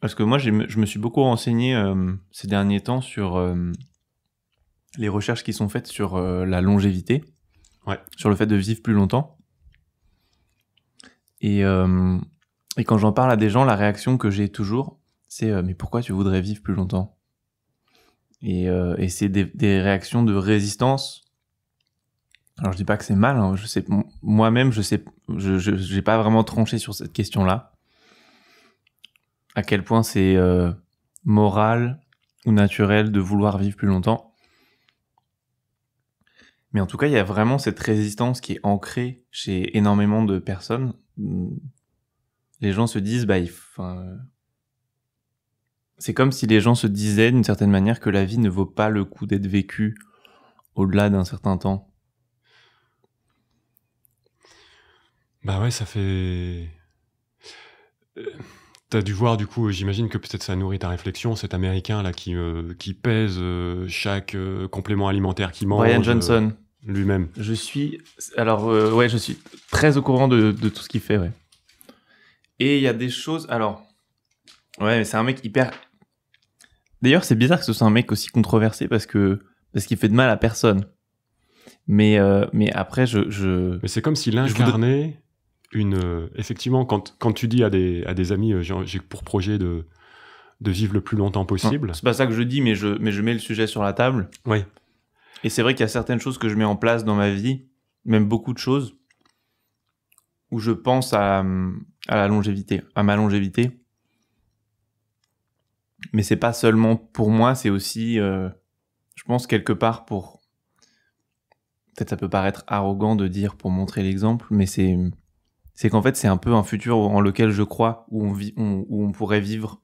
Parce que moi, je me suis beaucoup renseigné ces derniers temps sur les recherches qui sont faites sur la longévité, Ouais. sur le fait de vivre plus longtemps. Et quand j'en parle à des gens, la réaction que j'ai toujours, c'est mais pourquoi tu voudrais vivre plus longtemps? Et c'est des réactions de résistance. Alors je dis pas que c'est mal, hein, je sais, moi-même je sais, j'ai pas vraiment tranché sur cette question-là. À quel point c'est moral ou naturel de vouloir vivre plus longtemps. Mais en tout cas, il y a vraiment cette résistance qui est ancrée chez énormément de personnes. Les gens se disent, c'est comme si les gens se disaient d'une certaine manière que la vie ne vaut pas le coup d'être vécue au-delà d'un certain temps. Bah ouais, ça fait... T'as dû voir, du coup, j'imagine que peut-être ça nourrit ta réflexion, cet Américain là qui pèse chaque complément alimentaire qu'il mange. Brian Johnson. Lui-même. Je suis très au courant de tout ce qu'il fait, ouais. Et il y a des choses, alors, ouais, mais c'est un mec hyper... D'ailleurs, c'est bizarre que ce soit un mec aussi controversé parce qu'il fait de mal à personne. Mais après, Mais c'est comme s'il incarnait effectivement, quand tu dis à des amis, j'ai pour projet de vivre le plus longtemps possible. Non, c'est pas ça que je dis, mais je mets le sujet sur la table. Ouais. Et c'est vrai qu'il y a certaines choses que je mets en place dans ma vie, même beaucoup de choses, où je pense à la longévité, à ma longévité. Mais c'est pas seulement pour moi, c'est aussi, je pense, quelque part pour... Peut-être ça peut paraître arrogant de dire pour montrer l'exemple, mais c'est qu'en fait, c'est un peu un futur en lequel je crois, où on pourrait vivre.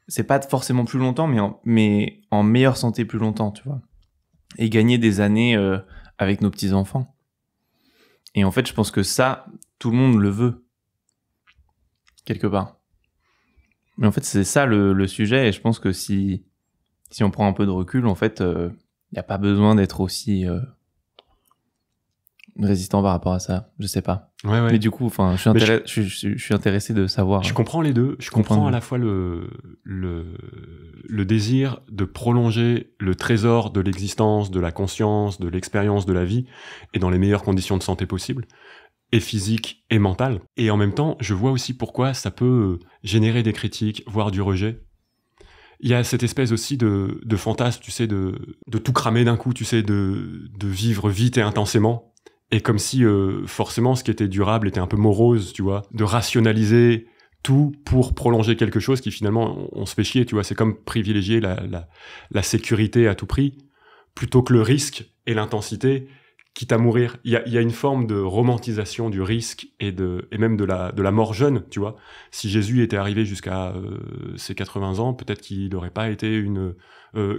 C'est pas forcément plus longtemps, mais en meilleure santé plus longtemps, tu vois. Et gagner des années avec nos petits-enfants. Et en fait, je pense que ça, tout le monde le veut. Quelque part. Mais en fait, c'est ça le sujet, et je pense que si on prend un peu de recul, en fait, y a pas besoin d'être aussi résistant par rapport à ça. Je sais pas. Ouais. Mais du coup, enfin, je suis intéressé de savoir. Je comprends les deux. Je comprends à la fois le désir de prolonger le trésor de l'existence, de la conscience, de l'expérience de la vie, et dans les meilleures conditions de santé possibles, et physique et mentale. Et en même temps, je vois aussi pourquoi ça peut générer des critiques, voire du rejet. Il y a cette espèce aussi de fantasme, tu sais, de tout cramer d'un coup, tu sais, de vivre vite et intensément. Et comme si, forcément, ce qui était durable était un peu morose, tu vois. De rationaliser tout pour prolonger quelque chose qui, finalement, on se fait chier, tu vois. C'est comme privilégier la sécurité à tout prix, plutôt que le risque et l'intensité, quitte à mourir. Il y a une forme de romantisation du risque et même de la mort jeune, tu vois. Si Jésus était arrivé jusqu'à ses 80 ans, peut-être qu'il n'aurait pas été une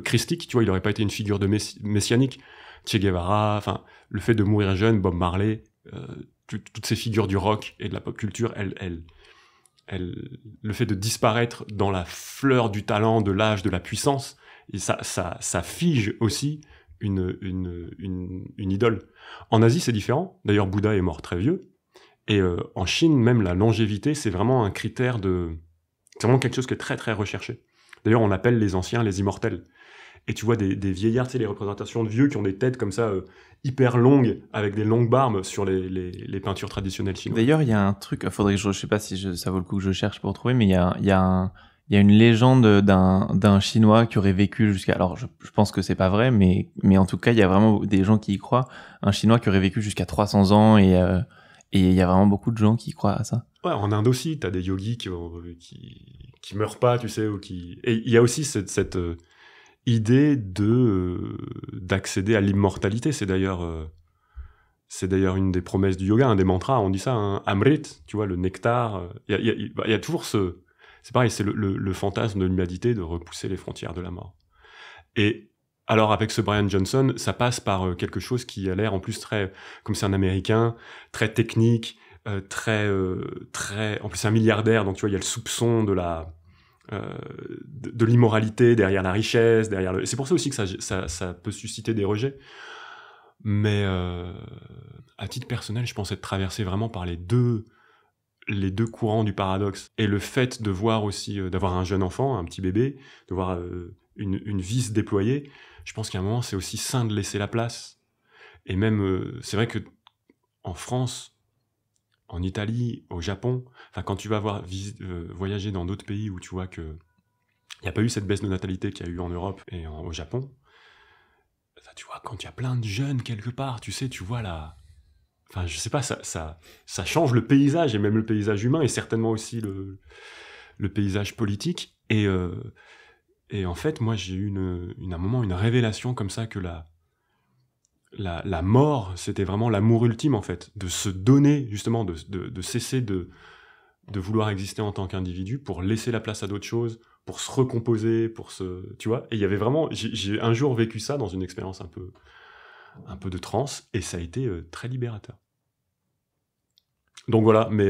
christique, tu vois. Il n'aurait pas été une figure de messianique. Che Guevara, enfin, le fait de mourir jeune, Bob Marley, toutes ces figures du rock et de la pop culture, le fait de disparaître dans la fleur du talent, de l'âge, de la puissance, et ça fige aussi une idole. En Asie, c'est différent. D'ailleurs, Bouddha est mort très vieux. Et en Chine, même la longévité, c'est vraiment un critère c'est vraiment quelque chose qui est très, très recherché. D'ailleurs, on appelle les anciens les immortels. Et tu vois des vieillards, tu sais, les représentations de vieux qui ont des têtes comme ça, hyper longues, avec des longues barbes sur les peintures traditionnelles chinoises. D'ailleurs, il y a un truc, faudrait que je sais pas si ça vaut le coup que je cherche pour trouver, mais il y a une légende d'un Chinois qui aurait vécu jusqu'à... Alors, je pense que c'est pas vrai, mais en tout cas, il y a vraiment des gens qui y croient. Un Chinois qui aurait vécu jusqu'à 300 ans, et il y a vraiment beaucoup de gens qui croient à ça. Ouais, en Inde aussi, t'as des yogis qui meurent pas, tu sais, Et il y a aussi cette idée d'accéder à l'immortalité. C'est d'ailleurs une des promesses du yoga, un des mantras, on dit ça, hein, Amrit, tu vois, le nectar. Il y a toujours c'est pareil, c'est le fantasme de l'humanité de repousser les frontières de la mort. Et alors avec ce Brian Johnson, ça passe par quelque chose qui a l'air en plus très, comme c'est un Américain, très technique, très, en plus c'est un milliardaire, donc tu vois, il y a le soupçon de l'immoralité derrière la richesse, c'est pour ça aussi que ça peut susciter des rejets. Mais à titre personnel, je pense être traversé vraiment par les deux les deux courants du paradoxe et le fait de voir aussi, d'avoir un jeune enfant, un petit bébé, de voir une vie se déployer, je pense qu'à un moment, c'est aussi sain de laisser la place. Et même, c'est vrai que en France, en Italie, au Japon, quand tu vas voyager dans d'autres pays où tu vois que il n'y a pas eu cette baisse de natalité qu'il y a eu en Europe et au Japon, tu vois, quand il y a plein de jeunes quelque part, tu sais, tu vois là... Enfin, je sais pas, ça change le paysage, et même le paysage humain, et certainement aussi le paysage politique. Et en fait, moi, j'ai eu un moment, une révélation comme ça, que la mort, c'était vraiment l'amour ultime, en fait, de se donner, justement, de cesser de vouloir exister en tant qu'individu pour laisser la place à d'autres choses, pour se recomposer, tu vois. Et il y avait vraiment... J'ai un jour vécu ça dans une expérience un peu de transe, et ça a été très libérateur. Donc voilà, mais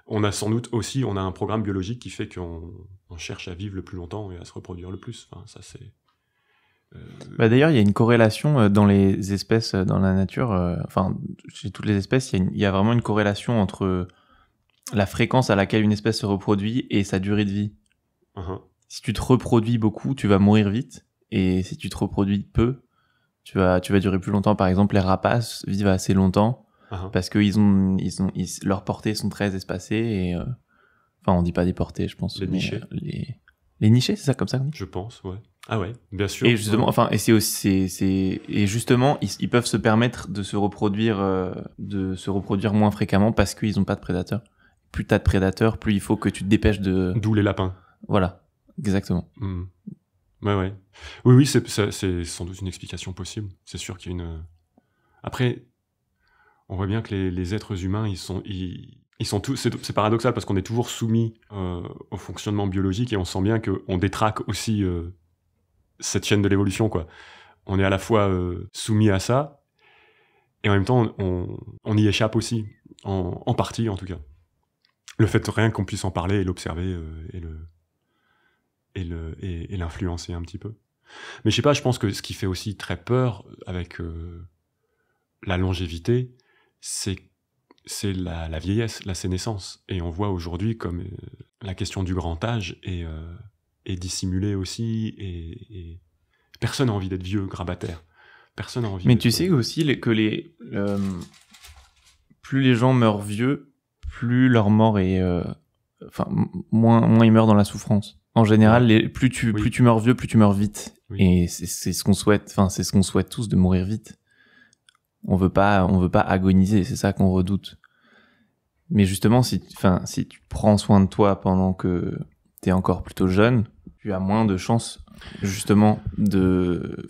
on a sans doute aussi, on a un programme biologique qui fait qu'on cherche à vivre le plus longtemps et à se reproduire le plus. Enfin, ça c'est... D'ailleurs, il y a une corrélation dans les espèces, dans la nature, chez toutes les espèces, il y a vraiment une corrélation entre la fréquence à laquelle une espèce se reproduit et sa durée de vie. Uh-huh. Si tu te reproduis beaucoup, tu vas mourir vite, et si tu te reproduis peu, tu vas durer plus longtemps. Par exemple, les rapaces vivent assez longtemps, Uh-huh. parce que leurs portées sont très espacées, et on dit pas des portées, je pense. Les nichés. Les nichés, c'est ça, comme ça qu'on dit ? Je pense, ouais. Ah ouais, bien sûr. Et justement, ouais. et c'est aussi, et justement, ils peuvent se permettre de se reproduire moins fréquemment parce qu'ils ont pas de prédateurs. Plus t'as de prédateurs, plus il faut que tu te dépêches de... D'où les lapins. Voilà, exactement. Ouais. Oui, c'est sans doute une explication possible. C'est sûr qu'il y a une... Après, on voit bien que les êtres humains, ils sont tous... C'est paradoxal parce qu'on est toujours soumis au fonctionnement biologique, et on sent bien qu'on détraque aussi cette chaîne de l'évolution, quoi. On est à la fois soumis à ça, et en même temps, on y échappe aussi, en partie en tout cas. Le fait rien qu'on puisse en parler et l'observer et l'influencer un petit peu. Mais je sais pas, je pense que ce qui fait aussi très peur avec la longévité, c'est la vieillesse, la sénescence. Et on voit aujourd'hui comme la question du grand âge est dissimulée aussi, et personne n'a envie d'être vieux, grabataire. Personne n'a envie. Mais tu sais aussi que plus les gens meurent vieux, plus leur mort est... moins ils meurent dans la souffrance. En général, plus tu meurs vieux, plus tu meurs vite. Oui. Et c'est ce qu'on souhaite. C'est ce qu'on souhaite tous, de mourir vite. On veut pas agoniser. C'est ça qu'on redoute. Mais justement, si tu prends soin de toi pendant que t'es encore plutôt jeune, tu as moins de chances, justement, de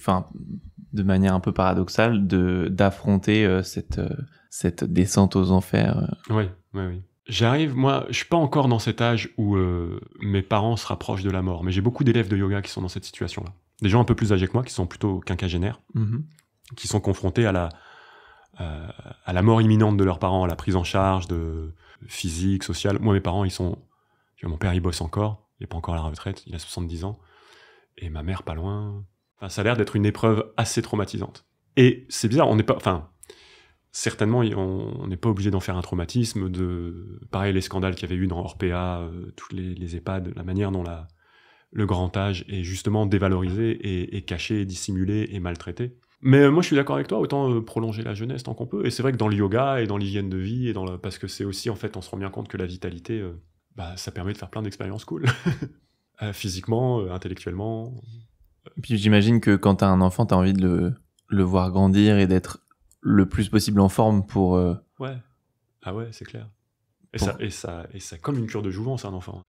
manière un peu paradoxale, d'affronter cette descente aux enfers. Oui. Moi, je suis pas encore dans cet âge où mes parents se rapprochent de la mort, mais j'ai beaucoup d'élèves de yoga qui sont dans cette situation-là. Des gens un peu plus âgés que moi, qui sont plutôt quinquagénaires, qui sont confrontés à la mort imminente de leurs parents, à la prise en charge physique, sociale. Moi, mes parents, mon père, il bosse encore, il est pas encore à la retraite, il a 70 ans, et ma mère, pas loin. Ça a l'air d'être une épreuve assez traumatisante. Et c'est bizarre, on n'est pas... Certainement, on n'est pas obligé d'en faire un traumatisme. Pareil, les scandales qu'il y avait eu dans Orpea, toutes les EHPAD, la manière dont le grand âge est justement dévalorisé et caché, et dissimulé et maltraité. Mais moi, je suis d'accord avec toi, autant prolonger la jeunesse tant qu'on peut. Et c'est vrai que dans le yoga et dans l'hygiène de vie, parce que c'est aussi, en fait, on se rend bien compte que la vitalité, ça permet de faire plein d'expériences cool. Physiquement, intellectuellement. Puis j'imagine que quand t'as un enfant, t'as envie de le voir grandir et d'être le plus possible en forme pour... Ouais. Ah ouais, c'est clair. Et ça comme une cure de jouvence, un enfant.